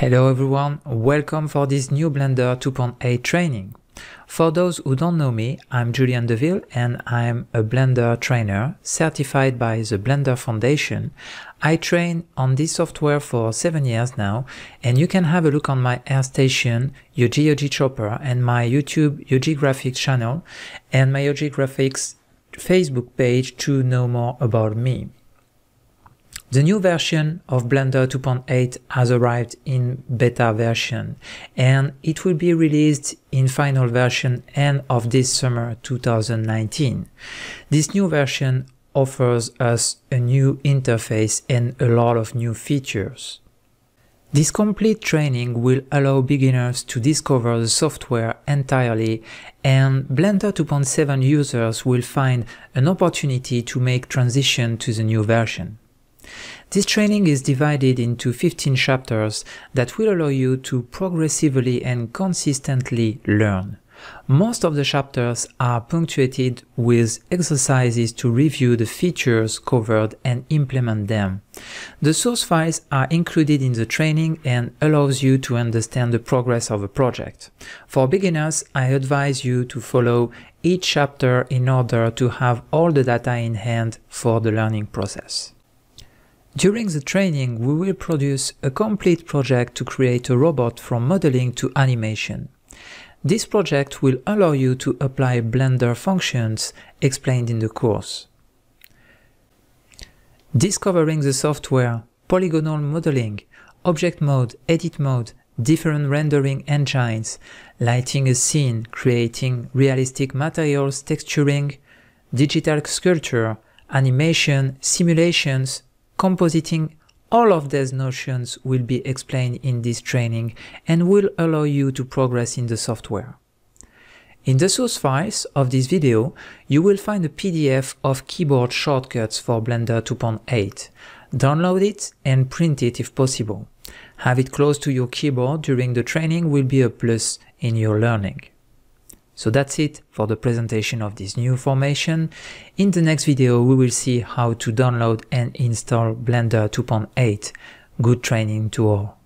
Hello everyone, welcome for this new Blender 2.8 training. For those who don't know me, I'm Julien Deville and I'm a Blender trainer certified by the Blender Foundation. I train on this software for 7 years now, and you can have a look on my AirStation, Yogi Chopper, and my YouTube Yogi Graphics channel and my Yogi Graphics Facebook page to know more about me. The new version of Blender 2.8 has arrived in beta version, and it will be released in final version end of this summer 2019. This new version offers us a new interface and a lot of new features. This complete training will allow beginners to discover the software entirely, and Blender 2.7 users will find an opportunity to make transition to the new version. This training is divided into 15 chapters that will allow you to progressively and consistently learn. Most of the chapters are punctuated with exercises to review the features covered and implement them. The source files are included in the training and allows you to understand the progress of a project. For beginners, I advise you to follow each chapter in order to have all the data in hand for the learning process. During the training, we will produce a complete project to create a robot from modeling to animation. This project will allow you to apply Blender functions explained in the course. Discovering the software, polygonal modeling, object mode, edit mode, different rendering engines, lighting a scene, creating realistic materials, texturing, digital sculpture, animation, simulations, compositing, all of these notions will be explained in this training and will allow you to progress in the software. In the source files of this video, you will find a PDF of keyboard shortcuts for Blender 2.8. Download it and print it if possible. Have it close to your keyboard during the training will be a plus in your learning. So that's it for the presentation of this new formation. In the next video, we will see how to download and install Blender 2.8. Good training to all.